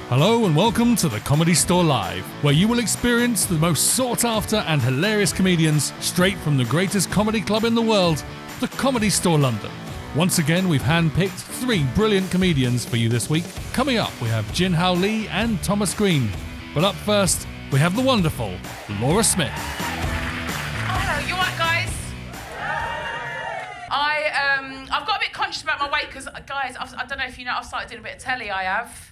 Hello and welcome to the Comedy Store Live, where you will experience the most sought-after and hilarious comedians straight from the greatest comedy club in the world, the Comedy Store London. Once again, we've handpicked 3 brilliant comedians for you this week. Coming up, we have Jin Hao and Thomas Green. But up first, we have the wonderful Laura Smyth. Hello, you alright, guys? I've got a bit conscious about my weight because, guys, I don't know if you know, I've started doing a bit of telly, I have.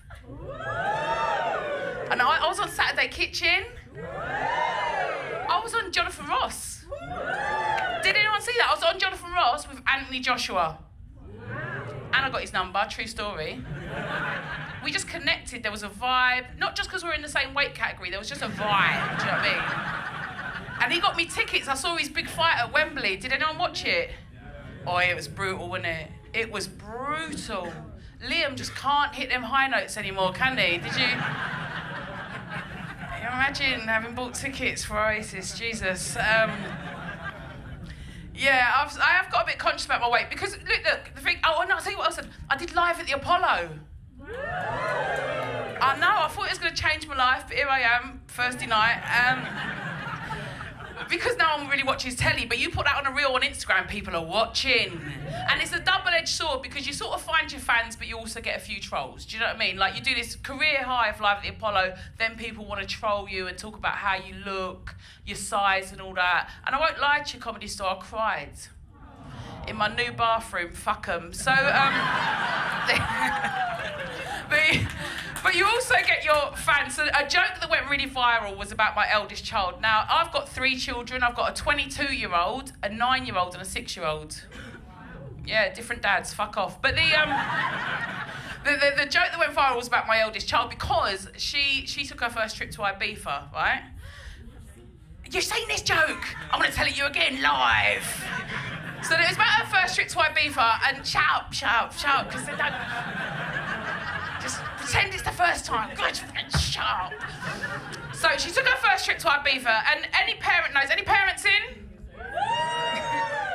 And I was on Saturday Kitchen. I was on Jonathan Ross. Did anyone see that? I was on Jonathan Ross with Anthony Joshua. And I got his number, true story. We just connected, there was a vibe. Not just because we were in the same weight category, there was just a vibe, do you know what I mean? And he got me tickets, I saw his big fight at Wembley. Did anyone watch it? Oh, it was brutal, wasn't it? It was brutal. Liam just can't hit them high notes anymore, can he? Did you? Imagine having bought tickets for Oasis, Jesus. Yeah, I have got a bit conscious about my weight because, look, the thing, oh, no, I'll tell you what else I did live at the Apollo. I know, I thought it was going to change my life, but here I am, Thursday night. Because no one really watches telly, but you put that on a reel on Instagram, people are watching. And it's a double-edged sword because you sort of find your fans, but you also get a few trolls. Do you know what I mean? Like, you do this career high of live at the Apollo, then people want to troll you and talk about how you look, your size and all that. And I won't lie to you, Comedy Store, I cried. In my new bathroom, fuck 'em. So, but you also get your fans. So a joke that went really viral was about my eldest child. Now, I've got 3 children. I've got a 22-year-old, a 9-year-old and a 6-year-old. Yeah, different dads, fuck off. But the joke that went viral was about my eldest child because she took her first trip to Ibiza, right? You've seen this joke? I'm going to tell it you again, live. So it was about her first trip to Ibiza and shout, because they don't... Just pretend it's the first time. Good, shut up. So she took her first trip to Ibiza, and any parent knows. Any parents in?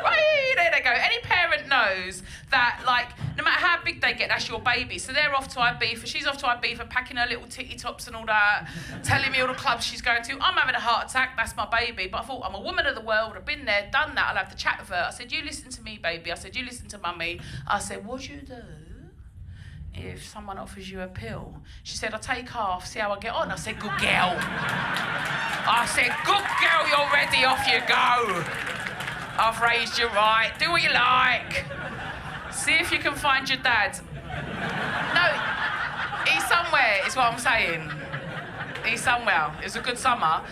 Right, there they go. Any parent knows that, like, no matter how big they get, that's your baby. So they're off to Ibiza. She's off to Ibiza, packing her little titty tops and all that, telling me all the clubs she's going to. I'm having a heart attack. That's my baby. But I thought, I'm a woman of the world. I've been there, done that. I'll have to chat with her. I said, you listen to me, baby. I said, you listen to mummy. I said, what do you do if someone offers you a pill? She said, I'll take half, see how I get on. I said, good girl. I said, good girl, you're ready, off you go. I've raised you right, do what you like. See if you can find your dad. No, he's somewhere, is what I'm saying. He's somewhere. It was a good summer.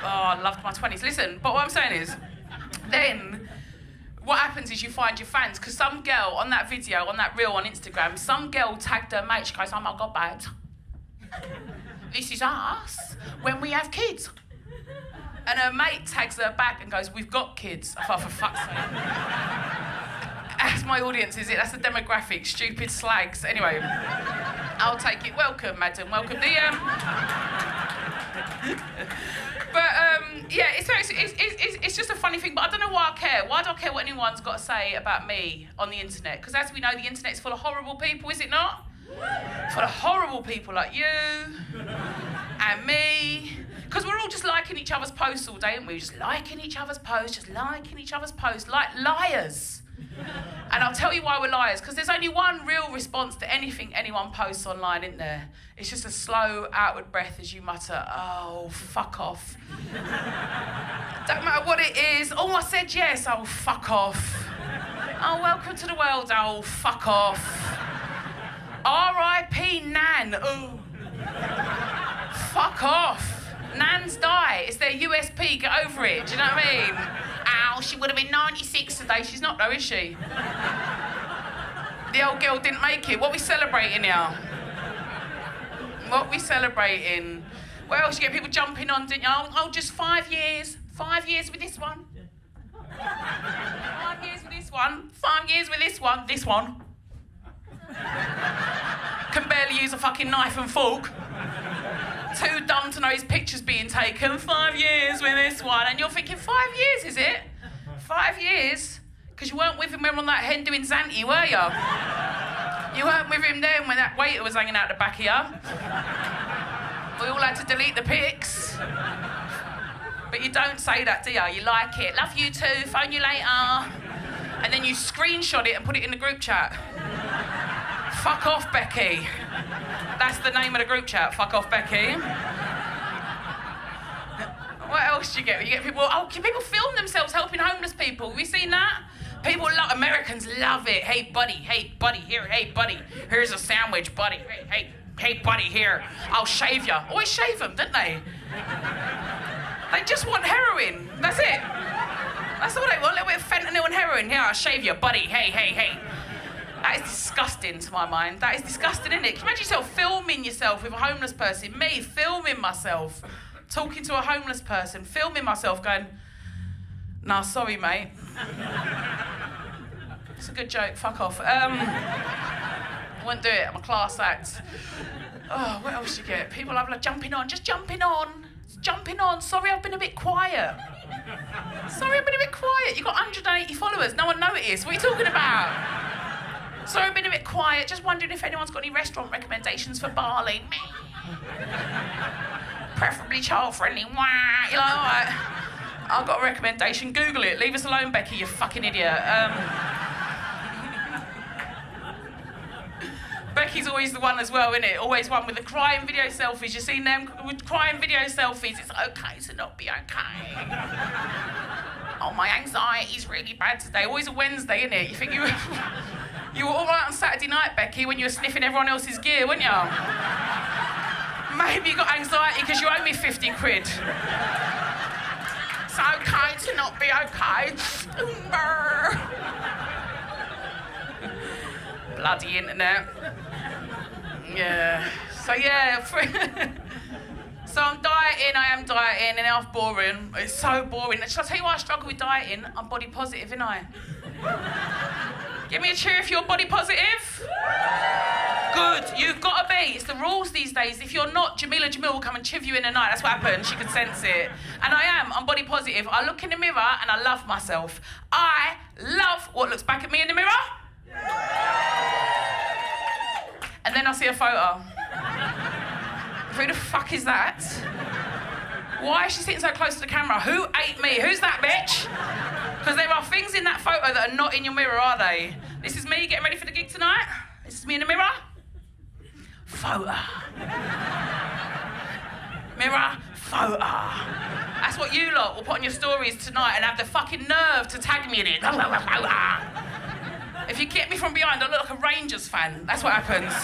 Oh, I loved my 20s. Listen, but what I'm saying is, then, what happens is you find your fans, because some girl on that video, on that reel on Instagram, some girl tagged her mate, she goes, oh my God, babe. This is us when we have kids. And her mate tags her back and goes, we've got kids. I thought, for fuck's sake. That's my audience, is it? That's the demographic, stupid slags. Anyway, I'll take it. Welcome, madam, welcome. Yeah, it's just a funny thing, but I don't know why I care. Why do I care what anyone's got to say about me on the internet? Because as we know, the internet's full of horrible people, is it not? Full of horrible people like you and me. Because we're all just liking each other's posts all day, aren't we? Just liking each other's posts, like liars. And I'll tell you why we're liars, because there's only one real response to anything anyone posts online, isn't there? It's just a slow outward breath as you mutter, oh, fuck off. Don't matter what it is. Oh, I said yes. Oh, fuck off. Oh, welcome to the world. Oh, fuck off. R.I.P. Nan. Oh. Fuck off. Nans die. It's their USP. Get over it. Do you know what I mean? Ow, she would have been 96 today. She's not though, is she? The old girl didn't make it. What are we celebrating here? What are we celebrating? What else? You get people jumping on, didn't you? Oh, just 5 years. 5 years with this one. 5 years with this one. 5 years with this one. This one. Can barely use a fucking knife and fork. Too dumb to know his picture's being taken. 5 years with this one. And you're thinking, 5 years, is it? 5 years? Because you weren't with him when we were on that hen doing Zante, were you? You weren't with him then when that waiter was hanging out the back of you. We all had to delete the pics. But you don't say that, do you? You like it. Love you too, phone you later. And then you screenshot it and put it in the group chat. Fuck off, Becky. That's the name of the group chat, fuck off, Becky. What else do you get? You get people, people film themselves helping homeless people. Have you seen that? Americans love it. Hey, buddy, here, hey, buddy. Here's a sandwich, buddy. Hey, buddy, here. I'll shave you. Always shave them, don't they? They just want heroin. That's it. That's all they want, a little bit of fentanyl and heroin. Here, I'll shave you, buddy. Hey. That is disgusting to my mind. That is disgusting, isn't it? Can you imagine yourself filming yourself with a homeless person? Me filming myself, talking to a homeless person, filming myself going, nah, sorry, mate. It's a good joke, fuck off. I wouldn't do it, I'm a class act. Oh, what else do you get? People have like jumping on. Sorry, I've been a bit quiet. You've got 180 followers, no one noticed. What are you talking about? Sorry, I've been a bit quiet. Just wondering if anyone's got any restaurant recommendations for Bali. Preferably child-friendly. You know, I've got a recommendation. Google it. Leave us alone, Becky, you fucking idiot. Becky's always the one as well, isn't it? Always one with the crying video selfies. You seen them with crying video selfies? It's okay to not be okay. Oh, my anxiety's really bad today. Always a Wednesday, isn't it? You think you were all right on Saturday night, Becky, when you were sniffing everyone else's gear, weren't you? Maybe you got anxiety because you owe me 50 quid. It's okay to not be okay. Bloody internet. Yeah. So I'm dieting, I am dieting, and it's boring. It's so boring. Shall I tell you why I struggle with dieting? I'm body positive, innit I? Give me a cheer if you're body positive. Good, you've got to be. It's the rules these days. If you're not, Jamila Jamil will come and chiv you in the night. That's what happens. She can sense it. And I am. I'm body positive. I look in the mirror and I love myself. I love what looks back at me in the mirror. And then I see a photo. Who the fuck is that? Why is she sitting so close to the camera? Who ate me? Who's that bitch? Because there are things in that photo that are not in your mirror, are they? This is me getting ready for the gig tonight. This is me in the mirror. Photo. Mirror, photo. That's what you lot will put on your stories tonight and have the fucking nerve to tag me in it. If you get me from behind, I look like a Rangers fan. That's what happens.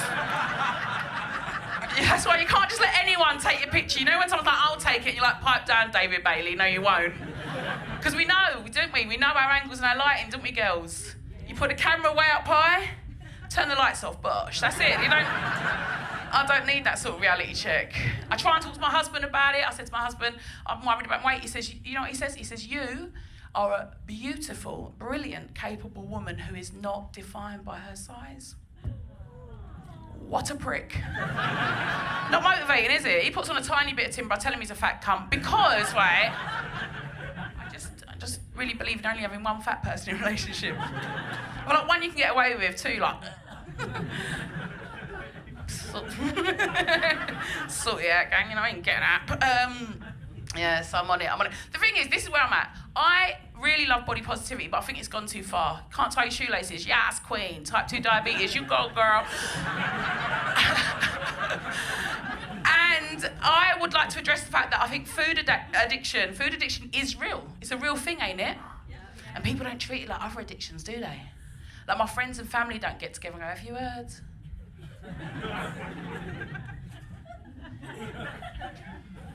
That's why you can't just let anyone take your picture. You know when someone's like, I'll take it, and you're like, pipe down, David Bailey. No, you won't. Because we know, don't we? We know our angles and our lighting, don't we, girls? You put the camera way up high, turn the lights off, bosh. That's it. I don't need that sort of reality check. I try and talk to my husband about it. I said to my husband, I'm worried about weight. He says, you know what he says? He says, you are a beautiful, brilliant, capable woman who is not defined by her size. What a prick. Not motivating, is it? He puts on a tiny bit of timber, I tell him he's a fat cunt, because, right, I just really believe in only having one fat person in a relationship. Well, like one you can get away with, two, like... Sort it out, gang, you know, I ain't getting that. But, yeah, so I'm on it. The thing is, this is where I'm at. I really love body positivity, but I think it's gone too far. Can't tie your shoelaces. Yes, queen. Type 2 diabetes. You go, girl. And I would like to address the fact that I think food addiction is real. It's a real thing, ain't it? And people don't treat it like other addictions, do they? Like my friends and family don't get together and go, have you heard?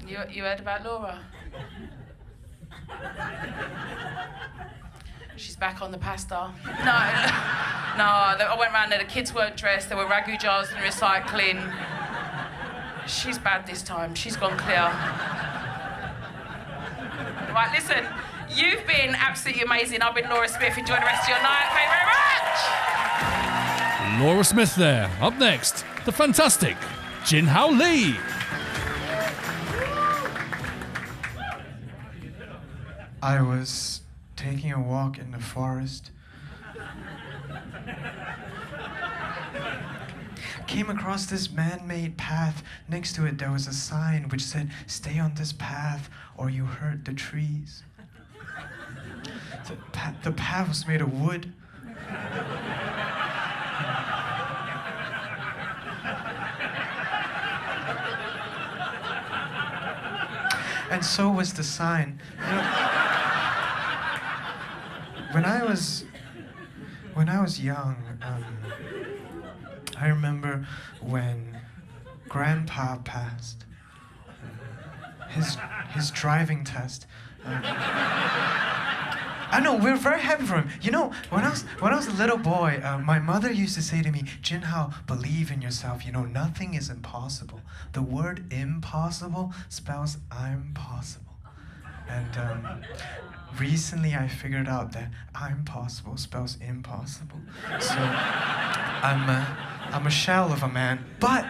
You heard about Laura? She's back on the pasta. No, I went round there, the kids weren't dressed, there were ragu jars and recycling. She's bad this time, she's gone clear. Right, listen, you've been absolutely amazing. I've been Laura Smyth. Enjoy the rest of your night. Thank you very much. Laura Smyth there. Up next, the fantastic Jin Hao Lee. I was taking a walk in the forest. came across this man-made path. Next to it, there was a sign which said, "Stay on this path or you hurt the trees." The path was made of wood. And so was the sign. You know, when I was young, I remember when Grandpa passed his driving test. I know, we're very happy for him. You know, when I was a little boy, my mother used to say to me, "Jin Hao, believe in yourself. You know, nothing is impossible." The word impossible spells I'm possible. And recently I figured out that I'm possible spells impossible. So I'm a shell of a man. But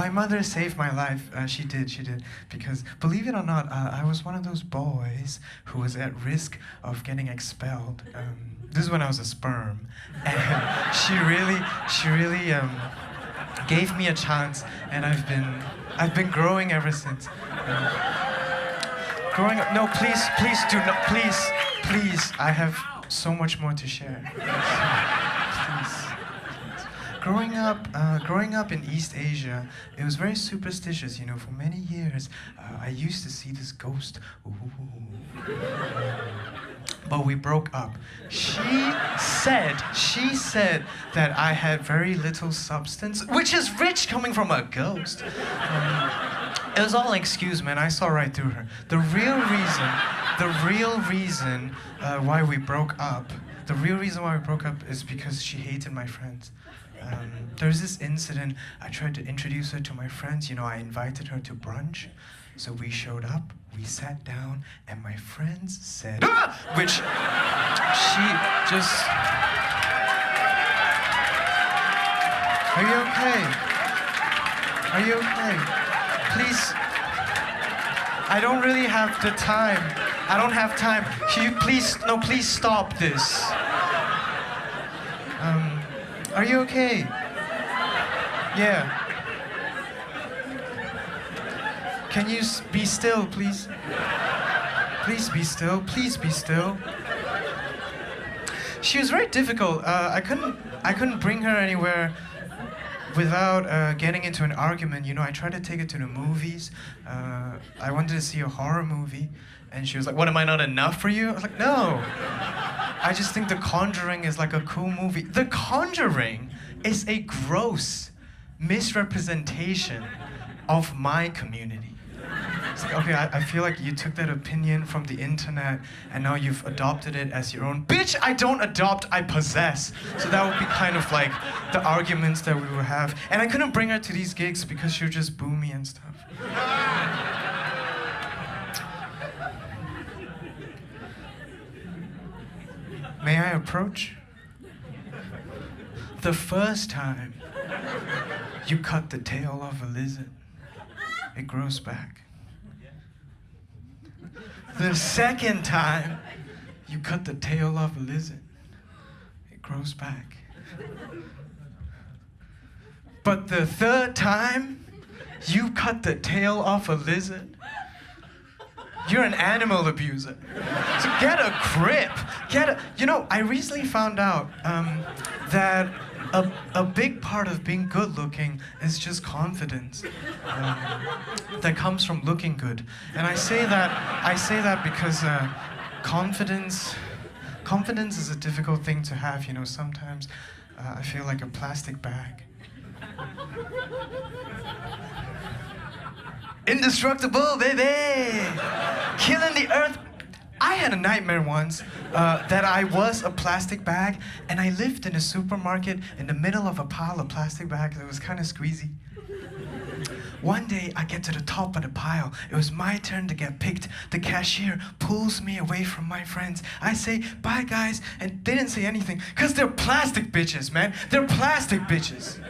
my mother saved my life. She did. Because believe it or not, I was one of those boys who was at risk of getting expelled. This is when I was a sperm. And she really gave me a chance, and I've been growing ever since. Growing up, no, please do not, please, I have so much more to share. Please. Growing up in East Asia, it was very superstitious, you know. For many years, I used to see this ghost. Ooh. But we broke up. She said that I had very little substance, which is rich coming from a ghost. It was all an excuse, man. I saw right through her. The real reason why we broke up is because she hated my friends. There was this incident. I tried to introduce her to my friends. You know, I invited her to brunch. So we showed up, we sat down, and my friends said, "Ah!" Which she just... Are you okay? Are you okay? Please, I don't really have the time. I don't have time. Can you please stop this. Are you okay? Yeah. Can you be still, please? Please be still. Please be still. She was very difficult. I couldn't bring her anywhere without getting into an argument. You know, I tried to take her to the movies. I wanted to see a horror movie, and she was like, "What, am I not enough for you?" I was like, "No. I just think The Conjuring is like a cool movie." The Conjuring is a gross misrepresentation of my community. It's like, okay, I feel like you took that opinion from the internet and now you've adopted it as your own. Bitch, I don't adopt, I possess. So that would be kind of like the arguments that we would have. And I couldn't bring her to these gigs because she would just boo me and stuff. May I approach? The first time you cut the tail off a lizard, it grows back. The second time you cut the tail off a lizard, it grows back. But the third time you cut the tail off a lizard, you're an animal abuser. So get a grip. You know, I recently found out that a big part of being good looking is just confidence that comes from looking good. And I say that because confidence is a difficult thing to have. You know, sometimes I feel like a plastic bag. Indestructible, baby! Killing the earth. I had a nightmare once that I was a plastic bag, and I lived in a supermarket in the middle of a pile of plastic bags. It was kind of squeezy. One day, I get to the top of the pile. It was my turn to get picked. The cashier pulls me away from my friends. I say, "Bye, guys," and they didn't say anything, because they're plastic bitches, man. They're plastic bitches.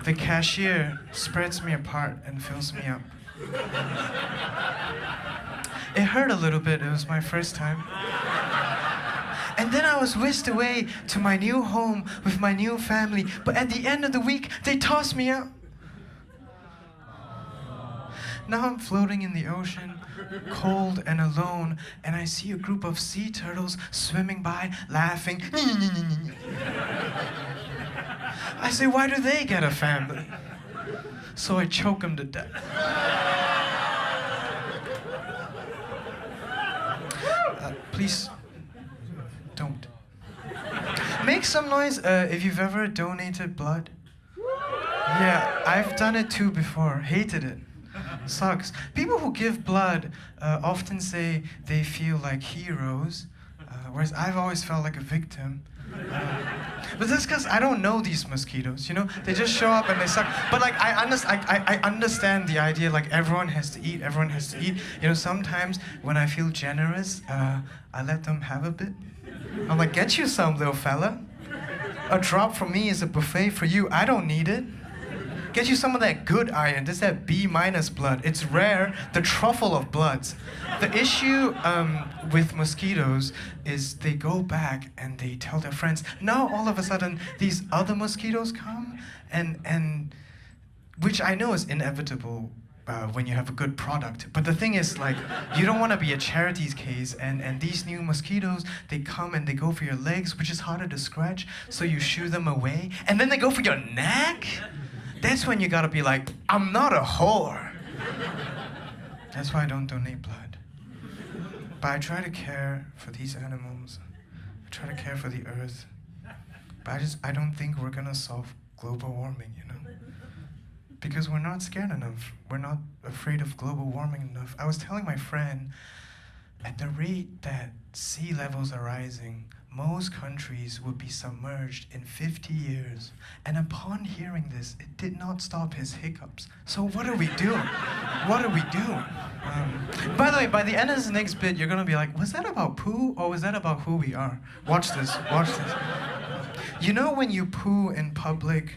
The cashier spreads me apart and fills me up. It hurt a little bit. It was my first time. And then I was whisked away to my new home with my new family. But at the end of the week, they tossed me out. Now I'm floating in the ocean, cold and alone, and I see a group of sea turtles swimming by, laughing. I say, why do they get a family? So I choke them to death. Please, don't. Make some noise if you've ever donated blood. Yeah, I've done it too before. Hated it. Sucks. People who give blood often say they feel like heroes, whereas I've always felt like a victim. But that's because I don't know these mosquitoes, you know? They just show up and they suck. But like, I understand the idea, like everyone has to eat, everyone has to eat. You know, sometimes when I feel generous, I let them have a bit. I'm like, get you some, little fella. A drop from me is a buffet for you. I don't need it. Get you some of that good iron. This is that B- blood. It's rare, the truffle of bloods. The issue with mosquitoes is they go back and they tell their friends. Now all of a sudden these other mosquitoes come, and which I know is inevitable when you have a good product. But the thing is, like, you don't want to be a charity's case, and these new mosquitoes, they come and they go for your legs, which is harder to scratch, so you shoo them away, and then they go for your neck. That's when you gotta be like, I'm not a whore. That's why I don't donate blood. But I try to care for these animals. I try to care for the earth. But I don't think we're gonna solve global warming, you know? Because we're not scared enough. We're not afraid of global warming enough. I was telling my friend, at the rate that sea levels are rising, most countries would be submerged in 50 years. And upon hearing this, it did not stop his hiccups. So what are we doing? What are we doing? By the way, by the end of this next bit, you're gonna be like, was that about poo or was that about who we are? Watch this, watch this. You know when you poo in public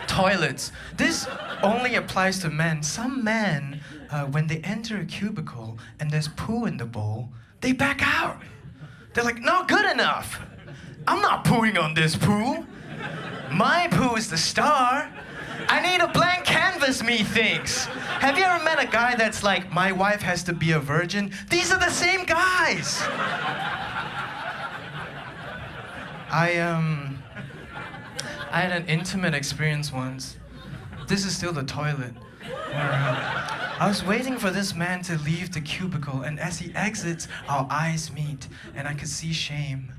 toilets, this only applies to men. Some men, when they enter a cubicle and there's poo in the bowl, they back out. They're like, not good enough. I'm not pooing on this poo. My poo is the star. I need a blank canvas, methinks. Have you ever met a guy that's like, my wife has to be a virgin? These are the same guys. I had an intimate experience once. This is still the toilet. Where, I was waiting for this man to leave the cubicle, and as he exits, our eyes meet, and I could see shame.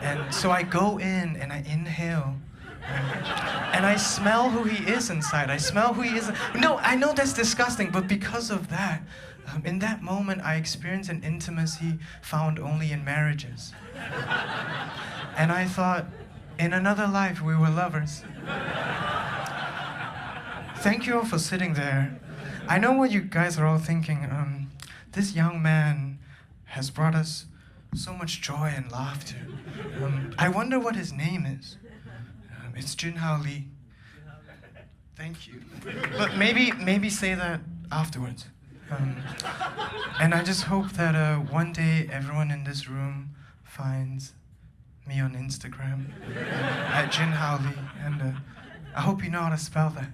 And so I go in, and I inhale, and I smell who he is inside. I smell who he is. No, I know that's disgusting, but because of that, in that moment, I experienced an intimacy found only in marriages. And I thought, in another life, we were lovers. Thank you all for sitting there. I know what you guys are all thinking. This young man has brought us so much joy and laughter. I wonder what his name is. It's Jin Hao Lee. Thank you. But maybe say that afterwards. And I just hope that one day everyone in this room finds me on Instagram at Jin Hao Lee, and I hope you know how to spell that.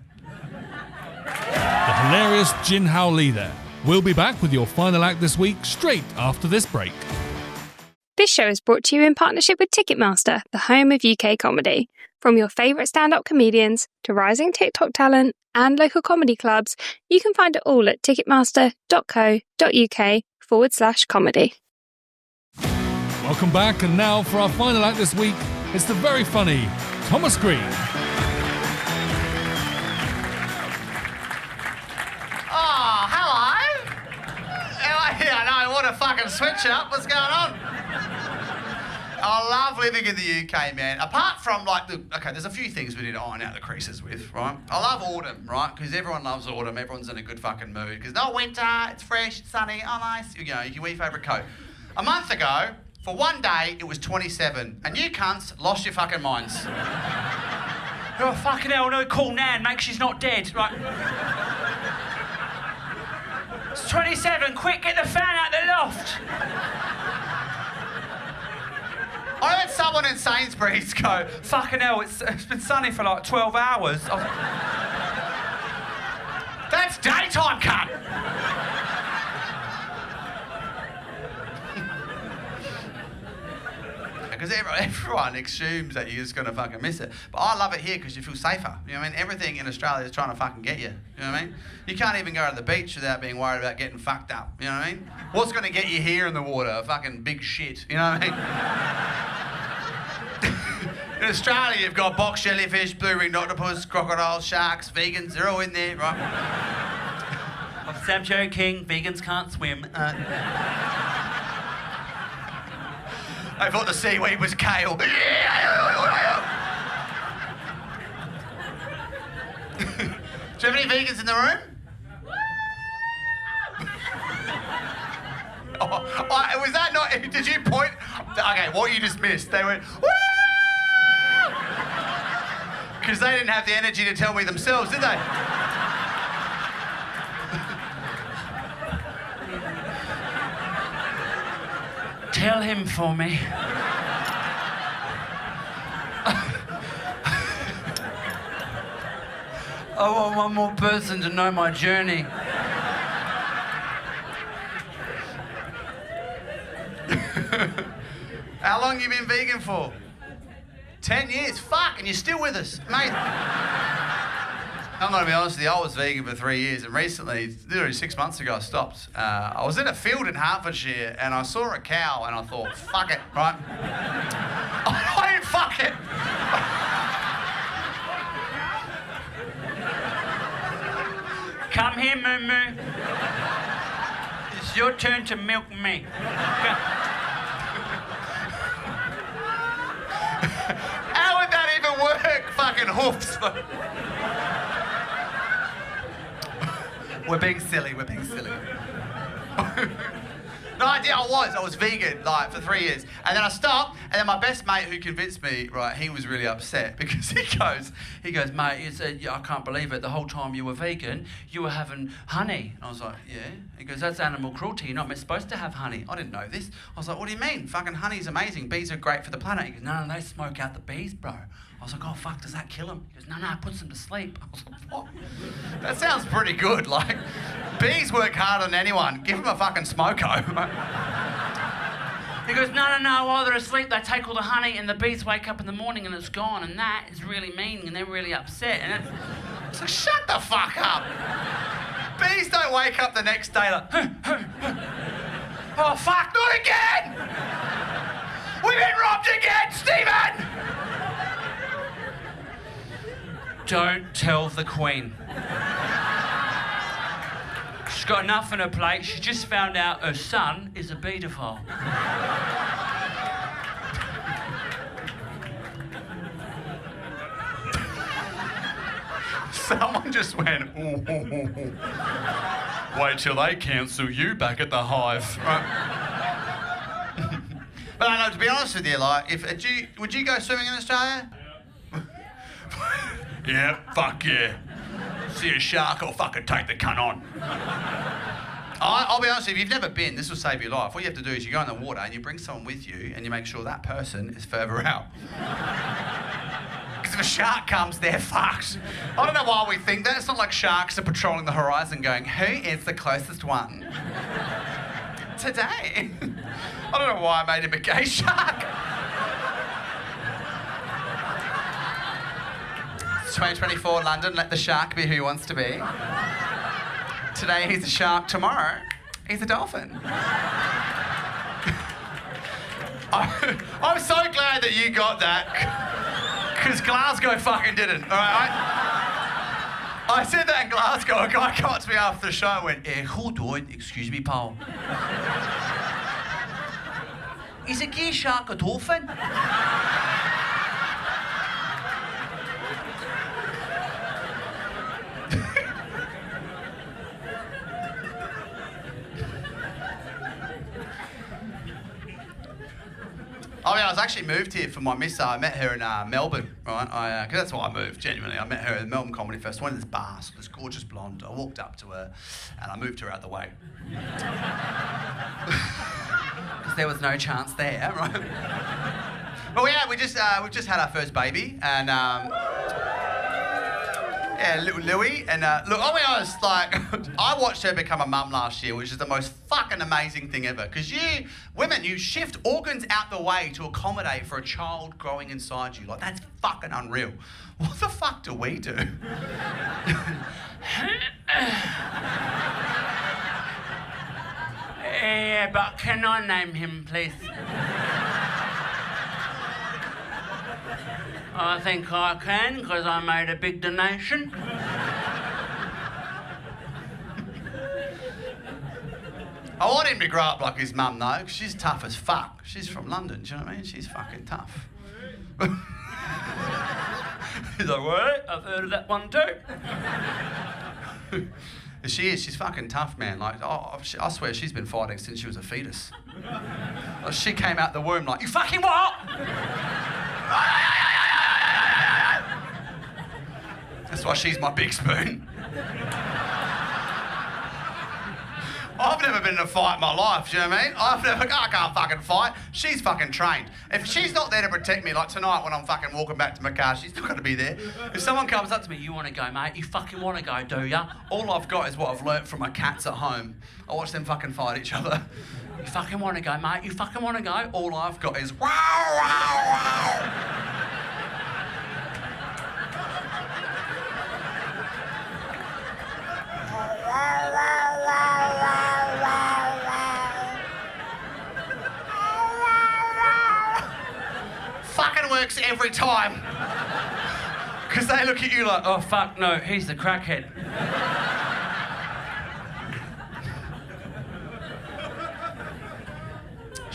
The hilarious Jin Hao Lee there. We'll be back with your final act this week, straight after this break. This show is brought to you in partnership with Ticketmaster, the home of UK comedy. From your favourite stand-up comedians to rising TikTok talent and local comedy clubs, you can find it all at ticketmaster.co.uk/comedy. Welcome back, and now for our final act this week, it's the very funny Thomas Green. Oh, hello. Yeah, no, what a fucking switch up. What's going on? I love living in the UK, man. Apart from, like, there's a few things we need to iron out the creases with, right? I love autumn, right? Because everyone loves autumn. Everyone's in a good fucking mood. Because no winter, it's fresh, it's sunny, oh, nice. You know, you can wear your favourite coat. A month ago, for one day, it was 27. And you cunts lost your fucking minds. Oh, fucking hell, no, call Nan, make she's not dead. Right. It's 27, quick, get the fan out the loft. I heard someone in Sainsbury's go, fucking hell, it's been sunny for like 12 hours. That's daytime, cunt! Because everyone assumes that you're just going to fucking miss it. But I love it here because you feel safer. You know what I mean? Everything in Australia is trying to fucking get you. You know what I mean? You can't even go to the beach without being worried about getting fucked up. You know what I mean? What's going to get you here in the water? A fucking big shit. You know what I mean? In Australia, you've got box jellyfish, blue-ringed octopus, crocodiles, sharks, vegans. They're all in there, right? I'm joking. Vegans can't swim. I thought the seaweed was kale. Do you have any vegans in the room? Was that not... Did you point... Okay, what you just missed, they went... Because they didn't have the energy to tell me themselves, did they? Tell him for me. I want one more person to know my journey. How long you been vegan for? 10 years? Fuck, and you're still with us, mate. I'm going to be honest with you, I was vegan for 3 years, and recently, literally 6 months ago, I stopped. I was in a field in Hertfordshire, and I saw a cow, and I thought, fuck it, right? I didn't fuck it. Come here, Moo Moo. It's your turn to milk me. How would that even work? Fucking hoofs. We're being silly. No idea, I was vegan, like, for 3 years. And then I stopped, and then my best mate who convinced me, right, he was really upset because he goes, mate, you said, I can't believe it, the whole time you were vegan, you were having honey. And I was like, yeah. He goes, that's animal cruelty, you're not supposed to have honey. I didn't know this. I was like, what do you mean? Fucking honey's amazing, bees are great for the planet. He goes, no, they smoke out the bees, bro. I was like, oh, fuck, does that kill them? He goes, no, it puts them to sleep. I was like, what? That sounds pretty good, like, bees work harder than anyone. Give them a fucking smoko. He goes, no, while they're asleep, they take all the honey and the bees wake up in the morning and it's gone, and that is really mean and they're really upset. And it's like, shut the fuck up. Bees don't wake up the next day like, oh, fuck, not again! We've been robbed again, Stephen! Don't tell the Queen. She's got enough on her plate. She just found out her son is a paedophile. Someone just went, ooh. Wait till they cancel you back at the Hive. Right? But I know, to be honest with you, like, would you go swimming in Australia? Yeah, fuck yeah. See a shark, I'll fucking take the cunt on. I'll be honest with you, if you've never been, this will save your life. What you have to do is you go in the water and you bring someone with you and you make sure that person is further out. Because if a shark comes, they're fucked. I don't know why we think that. It's not like sharks are patrolling the horizon going, who is the closest one? Today. I don't know why I made him a gay shark. 2024 London, let the shark be who he wants to be. Today he's a shark, tomorrow he's a dolphin. I'm so glad that you got that, because Glasgow fucking didn't, all right? I said that in Glasgow, a guy came up to me after the show and went, hold on, excuse me, pal. Is a gay shark a dolphin? I was actually moved here for my miss. I met her in Melbourne, right? Because that's why I moved, genuinely. I met her at the Melbourne Comedy Festival. Went to this bar, so this gorgeous blonde. I walked up to her and I moved her out the way. Because there was no chance there, right? we've just had our first baby, and yeah, little Louie. And look, I'll be honest, like, I watched her become a mum last year, which is the most fucking amazing thing ever. Because women, you shift organs out the way to accommodate for a child growing inside you. Like, that's fucking unreal. What the fuck do we do? Yeah, but can I name him, please? I think I can, because I made a big donation. I want him to grow up like his mum, though, because she's tough as fuck. She's from London, do you know what I mean? She's fucking tough. He's like, what? I've heard of that one too. She is. She's fucking tough, man. Like, I swear she's been fighting since she was a fetus. Like, she came out the womb like, you fucking what? That's why she's my big spoon. I've never been in a fight in my life, do you know what I mean? I can't fucking fight. She's fucking trained. If she's not there to protect me, like tonight when I'm fucking walking back to my car, she's not going to be there. If someone comes up to me, you want to go, mate? You fucking want to go, do ya? All I've got is what I've learnt from my cats at home. I watch them fucking fight each other. You fucking want to go, mate? You fucking want to go? All I've got is wow, wow, wow. Fucking works every time. Because they look at you like, Oh, fuck no, he's the crackhead.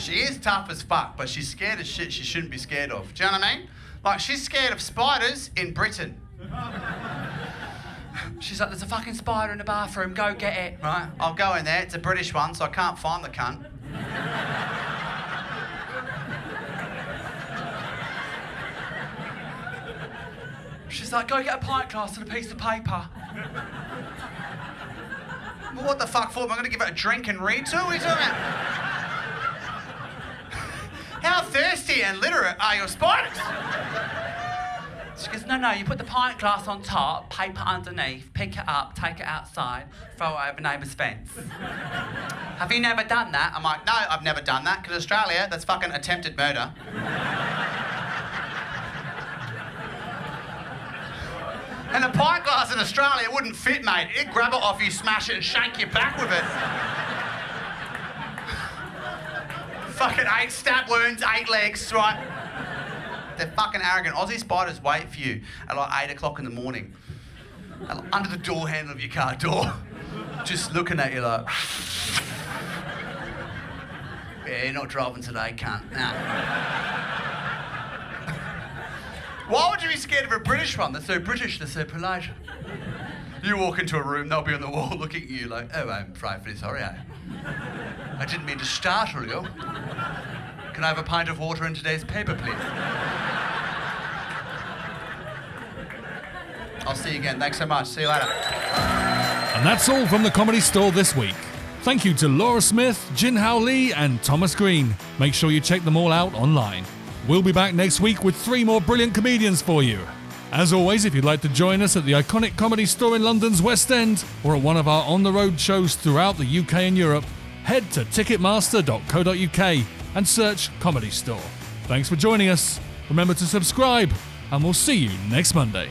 she is tough as fuck, but she's scared of shit she shouldn't be scared of. Do you know what I mean? Like, she's scared of spiders in Britain. She's like, there's a fucking spider in the bathroom, go get it. Right, I'll go in there, it's a British one, so I can't find the cunt. She's like, go get a pint glass and a piece of paper. Well, what the fuck for? Am I going to give it a drink and read to? What are you talking about? How thirsty and literate are your spiders? She goes, no, you put the pint glass on top, paper underneath, pick it up, take it outside, throw it over neighbour's fence. Have you never done that? I'm like, no, I've never done that, because Australia, that's fucking attempted murder. And a pint glass in Australia wouldn't fit, mate. It'd grab it off you, smash it, and shank you back with it. Fucking 8 stab wounds, 8 legs, right? They're fucking arrogant. Aussie spiders wait for you at like 8 o'clock in the morning. Under the door handle of your car door. Just looking at you like... Yeah, you're not driving today, cunt. Nah. Why would you be scared of a British one? They're so British, they're so polite. You walk into a room, they'll be on the wall looking at you like, oh, I'm frightfully sorry, I didn't mean to startle you. Can I have a pint of water in today's paper, please? I'll see you again. Thanks so much. See you later. And that's all from the Comedy Store this week. Thank you to Laura Smyth, Jin Hao Lee, and Thomas Green. Make sure you check them all out online. We'll be back next week with 3 more brilliant comedians for you. As always, if you'd like to join us at the iconic Comedy Store in London's West End or at one of our on-the-road shows throughout the UK and Europe, head to ticketmaster.co.uk and search Comedy Store. Thanks for joining us. Remember to subscribe, and we'll see you next Monday.